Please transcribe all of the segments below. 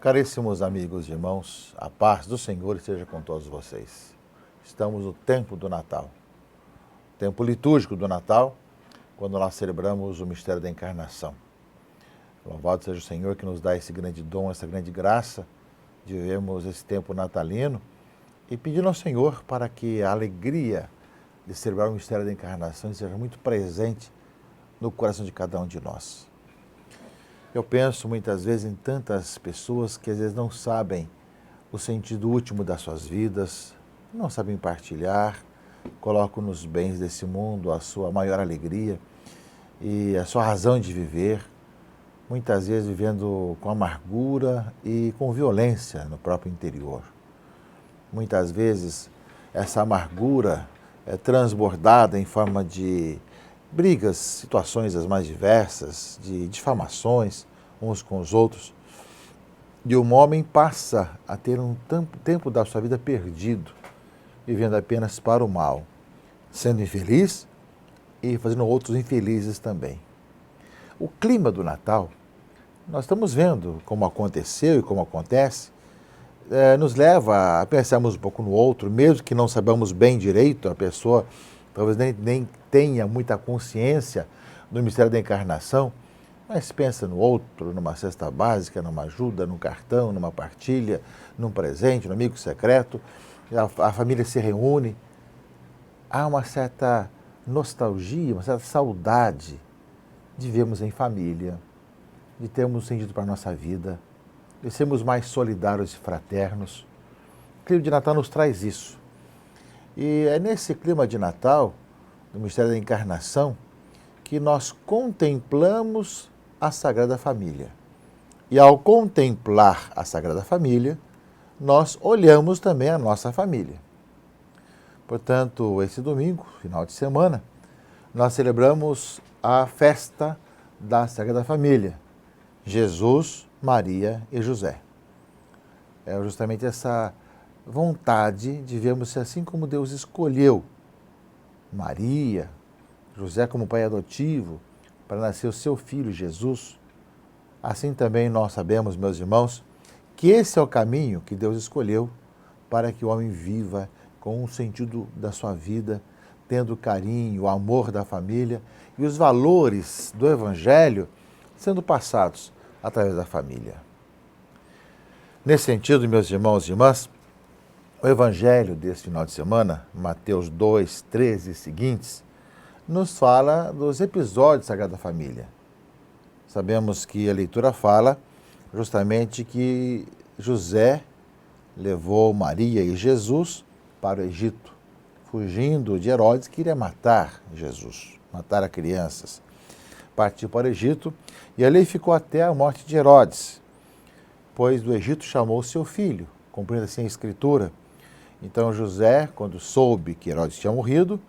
Caríssimos amigos e irmãos, a paz do Senhor esteja com todos vocês. Estamos no tempo do Natal, tempo litúrgico do Natal, quando nós celebramos o mistério da encarnação. Louvado seja o Senhor que nos dá esse grande dom, essa grande graça de vivermos esse tempo natalino e pedindo ao Senhor para que a alegria de celebrar o mistério da encarnação seja muito presente no coração de cada um de nós. Eu penso muitas vezes em tantas pessoas que às vezes não sabem o sentido último das suas vidas, não sabem partilhar, colocam nos bens desse mundo a sua maior alegria e a sua razão de viver, muitas vezes vivendo com amargura e com violência no próprio interior. Muitas vezes essa amargura é transbordada em forma de brigas, situações as mais diversas, de difamações uns com os outros. E um homem passa a ter um tempo da sua vida perdido, vivendo apenas para o mal, sendo infeliz e fazendo outros infelizes também. O clima do Natal, nós estamos vendo como aconteceu e como acontece, nos leva a pensarmos um pouco no outro, mesmo que não saibamos bem direito, a pessoa talvez nem tenha muita consciência do mistério da encarnação, mas pensa no outro, numa cesta básica, numa ajuda, num cartão, numa partilha, num presente, num amigo secreto, a família se reúne. Há uma certa nostalgia, uma certa saudade de vivermos em família, de termos sentido para a nossa vida, de sermos mais solidários e fraternos. O clima de Natal nos traz isso. E é nesse clima de Natal, do mistério da encarnação, que nós contemplamos a Sagrada Família. E ao contemplar a Sagrada Família, nós olhamos também a nossa família. Portanto, esse domingo, final de semana, nós celebramos a festa da Sagrada Família, Jesus, Maria e José. É justamente essa vontade de vermos ser assim como Deus escolheu Maria, José como pai adotivo, para nascer o seu filho Jesus. Assim também nós sabemos, meus irmãos, que esse é o caminho que Deus escolheu para que o homem viva com um sentido da sua vida, tendo o carinho, o amor da família e os valores do Evangelho sendo passados através da família. Nesse sentido, meus irmãos e irmãs, o Evangelho desse final de semana, Mateus 2, 13 e seguintes, nos fala dos episódios da Sagrada Família. Sabemos que a leitura fala justamente que José levou Maria e Jesus para o Egito, fugindo de Herodes, que iria matar Jesus, matar as crianças. Partiu para o Egito e ali ficou até a morte de Herodes, pois do Egito chamou seu filho, cumprindo assim a Escritura. Então José, quando soube que Herodes tinha morrido,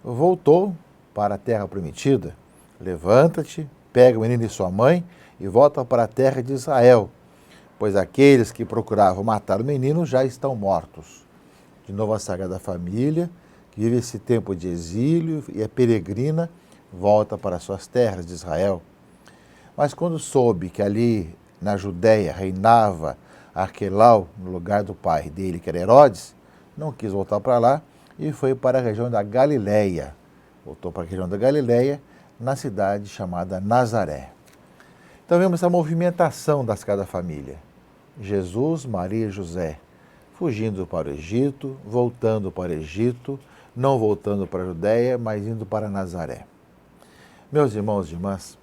voltou para a terra prometida. Levanta-te, pega o menino e sua mãe e volta para a terra de Israel, pois aqueles que procuravam matar o menino já estão mortos. De novo a Sagrada Família, que vive esse tempo de exílio e é peregrina, volta para suas terras de Israel. Mas quando soube que ali na Judéia reinava Arquelau, no lugar do pai dele, que era Herodes, não quis voltar para lá e foi para a região da Galileia. Voltou para a região da Galileia, na cidade chamada Nazaré. Então vemos essa movimentação da Sagrada Família. Jesus, Maria e José, fugindo para o Egito, voltando para o Egito, não voltando para a Judéia, mas indo para Nazaré. Meus irmãos e irmãs,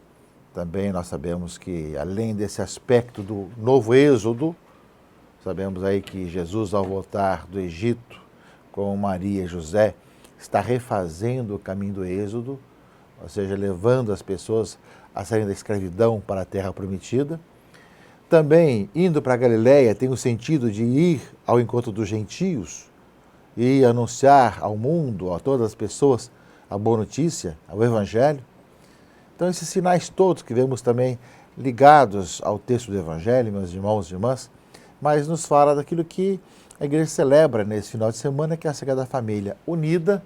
também nós sabemos que, além desse aspecto do novo êxodo, sabemos aí que Jesus, ao voltar do Egito com Maria e José, está refazendo o caminho do êxodo, ou seja, levando as pessoas a saírem da escravidão para a terra prometida. Também, indo para a Galileia, tem o sentido de ir ao encontro dos gentios e anunciar ao mundo, a todas as pessoas, a boa notícia, o Evangelho. Então, esses sinais todos que vemos também ligados ao texto do Evangelho, meus irmãos e irmãs, mas nos fala daquilo que a igreja celebra nesse final de semana, que é a Sagrada Família, unida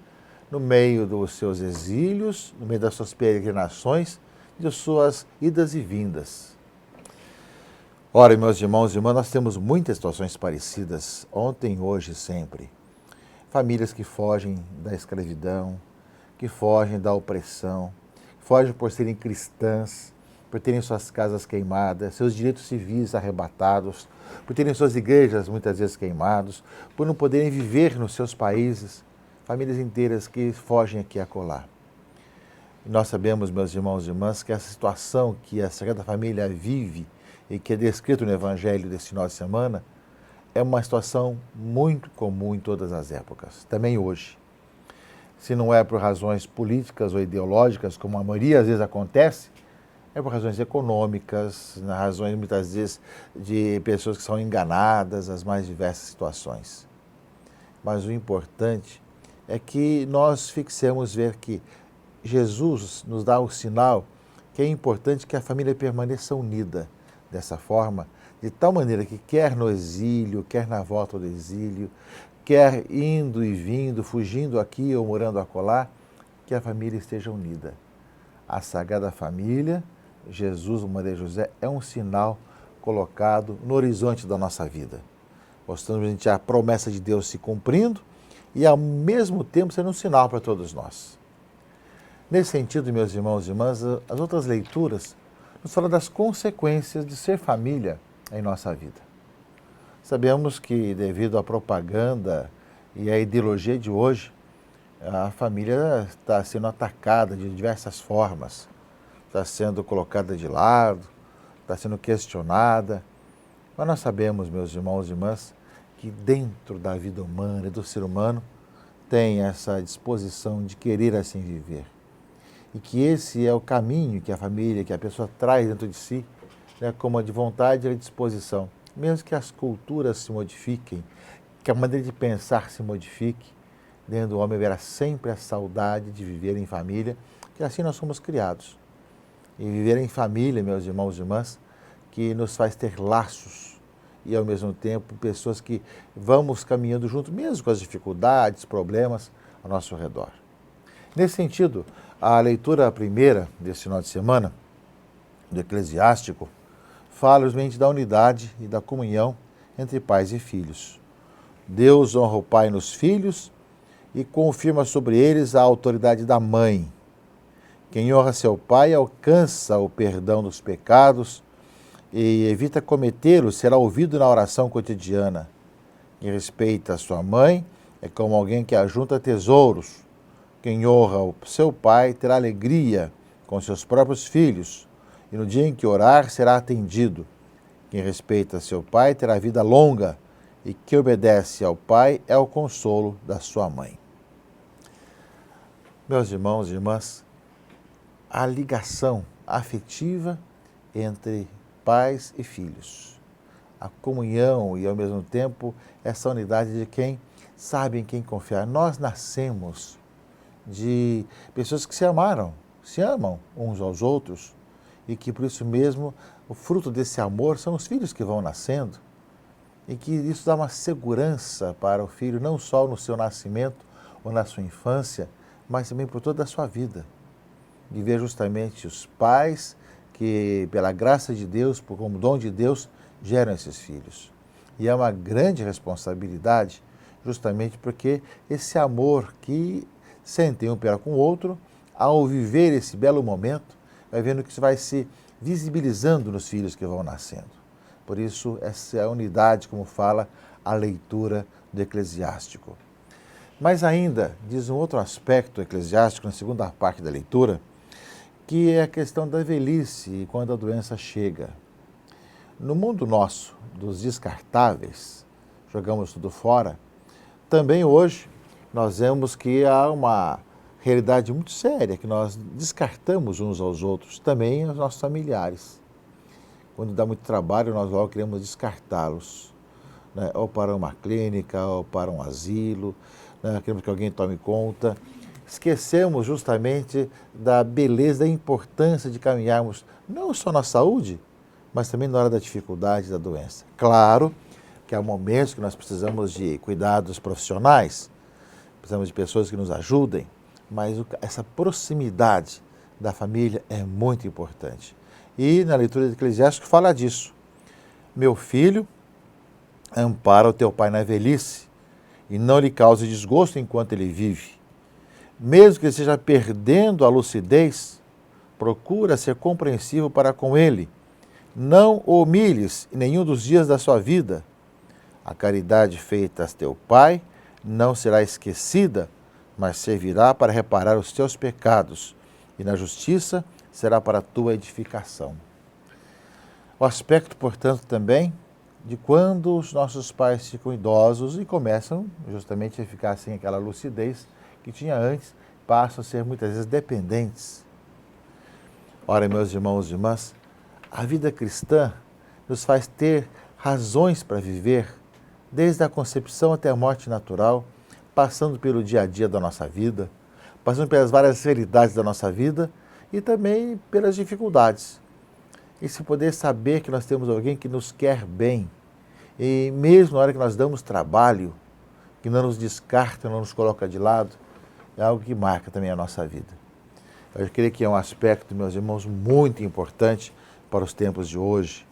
no meio dos seus exílios, no meio das suas peregrinações, de suas idas e vindas. Ora, meus irmãos e irmãs, nós temos muitas situações parecidas, ontem, hoje e sempre. Famílias que fogem da escravidão, que fogem da opressão, fogem por serem cristãs, por terem suas casas queimadas, seus direitos civis arrebatados, por terem suas igrejas muitas vezes queimadas, por não poderem viver nos seus países, famílias inteiras que fogem aqui e acolá. E nós sabemos, meus irmãos e irmãs, que essa situação que a Sagrada Família vive e que é descrito no Evangelho desse final de semana, é uma situação muito comum em todas as épocas, também hoje. Se não é por razões políticas ou ideológicas, como a maioria às vezes acontece, é por razões econômicas, razões muitas vezes de pessoas que são enganadas, as mais diversas situações. Mas o importante é que nós fixemos ver que Jesus nos dá o sinal que é importante que a família permaneça unida dessa forma, de tal maneira que quer no exílio, quer na volta do exílio, quer indo e vindo, fugindo aqui ou morando acolá, que a família esteja unida. A Sagrada Família, Jesus, Maria e José, é um sinal colocado no horizonte da nossa vida, mostrando a gente a promessa de Deus se cumprindo e, ao mesmo tempo, sendo um sinal para todos nós. Nesse sentido, meus irmãos e irmãs, as outras leituras nos falam das consequências de ser família em nossa vida. Sabemos que, devido à propaganda e à ideologia de hoje, a família está sendo atacada de diversas formas, está sendo colocada de lado, está sendo questionada. Mas nós sabemos, meus irmãos e irmãs, que dentro da vida humana e do ser humano tem essa disposição de querer assim viver. E que esse é o caminho que a família, que a pessoa traz dentro de si, né, como a de vontade e a disposição. Mesmo que as culturas se modifiquem, que a maneira de pensar se modifique, dentro do homem haverá sempre a saudade de viver em família, que assim nós somos criados. E viver em família, meus irmãos e irmãs, que nos faz ter laços e, ao mesmo tempo, pessoas que vamos caminhando junto, mesmo com as dificuldades, problemas ao nosso redor. Nesse sentido, a leitura primeira desse final de semana, do Eclesiástico, fala justamente da unidade e da comunhão entre pais e filhos. Deus honra o pai nos filhos e confirma sobre eles a autoridade da mãe. Quem honra seu pai alcança o perdão dos pecados e evita cometê-los, será ouvido na oração cotidiana. Quem respeita a sua mãe é como alguém que ajunta tesouros. Quem honra o seu pai terá alegria com seus próprios filhos, e no dia em que orar será atendido. Quem respeita seu pai terá vida longa, e quem obedece ao pai é o consolo da sua mãe. Meus irmãos e irmãs, a ligação afetiva entre pais e filhos, a comunhão e, ao mesmo tempo, essa unidade de quem sabe em quem confiar. Nós nascemos de pessoas que se amaram, se amam uns aos outros e que, por isso mesmo, o fruto desse amor são os filhos que vão nascendo e que isso dá uma segurança para o filho, não só no seu nascimento ou na sua infância, mas também por toda a sua vida. De ver justamente os pais que, pela graça de Deus, como dom de Deus, geram esses filhos. E é uma grande responsabilidade, justamente porque esse amor que sentem um para com o outro, ao viver esse belo momento, vai vendo que isso vai se visibilizando nos filhos que vão nascendo. Por isso, essa é a unidade, como fala a leitura do Eclesiástico. Mas ainda, diz um outro aspecto eclesiástico, na segunda parte da leitura, que é a questão da velhice e quando a doença chega. No mundo nosso, dos descartáveis, jogamos tudo fora, também hoje nós vemos que há uma realidade muito séria, que nós descartamos uns aos outros, também os nossos familiares. Quando dá muito trabalho, nós logo queremos descartá-los, né? Ou para uma clínica, ou para um asilo, né? Queremos que alguém tome conta. Esquecemos justamente da beleza, da importância de caminharmos não só na saúde, mas também na hora da dificuldade da doença. Claro que há momentos que nós precisamos de cuidados profissionais, precisamos de pessoas que nos ajudem, mas essa proximidade da família é muito importante. E na leitura do Eclesiástico fala disso. Meu filho, ampara o teu pai na velhice e não lhe cause desgosto enquanto ele vive. Mesmo que esteja perdendo a lucidez, procura ser compreensivo para com ele. Não o humilhes em nenhum dos dias da sua vida. A caridade feita a teu pai não será esquecida, mas servirá para reparar os teus pecados, e na justiça será para a tua edificação. O aspecto, portanto, também de quando os nossos pais ficam idosos e começam justamente a ficar sem aquela lucidez que tinha antes, passam a ser muitas vezes dependentes. Ora, meus irmãos e irmãs, a vida cristã nos faz ter razões para viver, desde a concepção até a morte natural, passando pelo dia a dia da nossa vida, passando pelas várias realidades da nossa vida e também pelas dificuldades. E se poder saber que nós temos alguém que nos quer bem, e mesmo na hora que nós damos trabalho, que não nos descarta, não nos coloca de lado, é algo que marca também a nossa vida. Eu creio que é um aspecto, meus irmãos, muito importante para os tempos de hoje,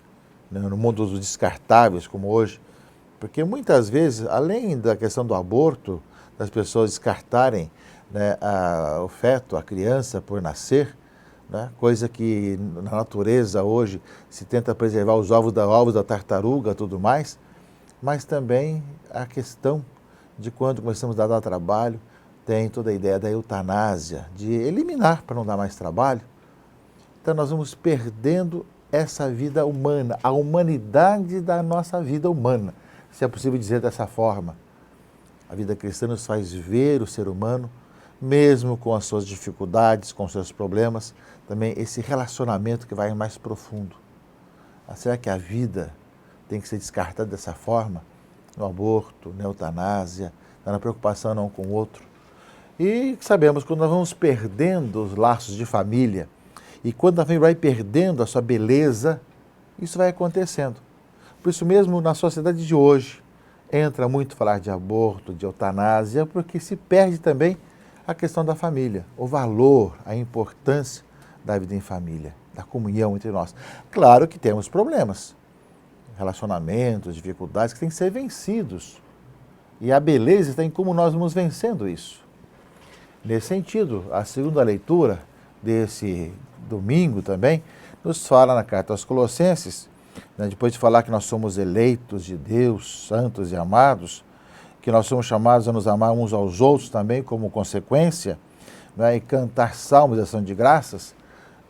né, no mundo dos descartáveis como hoje, porque muitas vezes, além da questão do aborto, das pessoas descartarem, né, o feto, a criança por nascer, né, coisa que na natureza hoje se tenta preservar os ovos da tartaruga e tudo mais, mas também a questão de quando começamos a dar trabalho, tem toda a ideia da eutanásia, de eliminar para não dar mais trabalho. Então nós vamos perdendo essa vida humana, a humanidade da nossa vida humana, se é possível dizer dessa forma. A vida cristã nos faz ver o ser humano, mesmo com as suas dificuldades, com os seus problemas, também esse relacionamento que vai mais profundo. Será que a vida tem que ser descartada dessa forma? No aborto, na eutanásia, na preocupação não com o outro. E sabemos que quando nós vamos perdendo os laços de família, e quando a família vai perdendo a sua beleza, isso vai acontecendo. Por isso mesmo, na sociedade de hoje, entra muito falar de aborto, de eutanásia, porque se perde também a questão da família, o valor, a importância da vida em família, da comunhão entre nós. Claro que temos problemas, relacionamentos, dificuldades que têm que ser vencidos. E a beleza está em como nós vamos vencendo isso. Nesse sentido, a segunda leitura desse domingo também nos fala na carta aos Colossenses, né, depois de falar que nós somos eleitos de Deus, santos e amados, que nós somos chamados a nos amar uns aos outros também como consequência, né, e cantar salmos de ação de graças,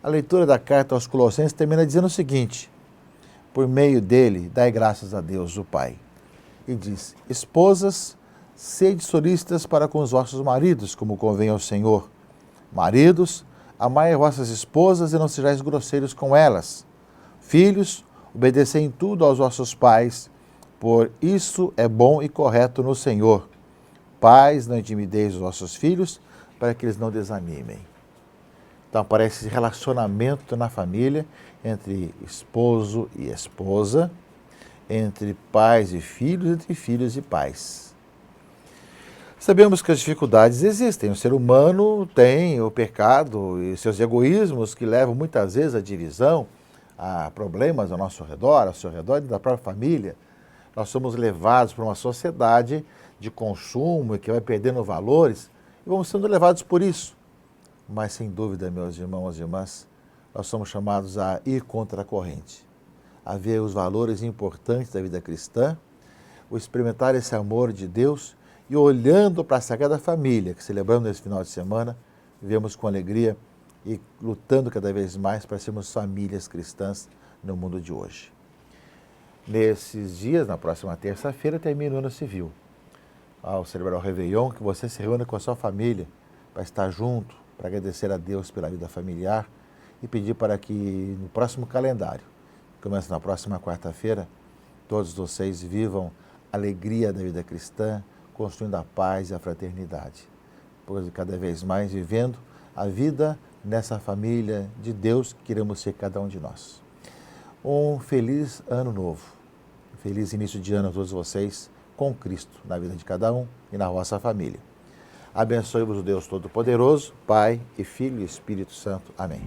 a leitura da carta aos Colossenses termina dizendo o seguinte: por meio dele, dai graças a Deus, o Pai. E diz: esposas, sede solícitas para com os vossos maridos, como convém ao Senhor. Maridos, amai as vossas esposas e não sejais grosseiros com elas. Filhos, obedecei em tudo aos vossos pais, por isso é bom e correto no Senhor. Pais, não intimideis os vossos filhos, para que eles não desanimem. Então aparece esse relacionamento na família entre esposo e esposa, entre pais e filhos, entre filhos e pais. Sabemos que as dificuldades existem. O ser humano tem o pecado e seus egoísmos que levam muitas vezes à divisão, a problemas ao nosso redor, ao seu redor e da própria família. Nós somos levados para uma sociedade de consumo que vai perdendo valores e vamos sendo levados por isso. Mas, sem dúvida, meus irmãos e irmãs, nós somos chamados a ir contra a corrente, a ver os valores importantes da vida cristã, o experimentar esse amor de Deus e olhando para a Sagrada Família, que celebramos nesse final de semana, vivemos com alegria e lutando cada vez mais para sermos famílias cristãs no mundo de hoje. Nesses dias, na próxima terça-feira, termina o ano civil. Ao celebrar o Réveillon, que você se reúna com a sua família para estar junto, para agradecer a Deus pela vida familiar e pedir para que no próximo calendário, que começa na próxima quarta-feira, todos vocês vivam a alegria da vida cristã, construindo a paz e a fraternidade, pois cada vez mais vivendo a vida nessa família de Deus que queremos ser cada um de nós. Um feliz ano novo, um feliz início de ano a todos vocês, com Cristo na vida de cada um e na vossa família. Abençoe-vos o Deus Todo-Poderoso, Pai e Filho e Espírito Santo. Amém.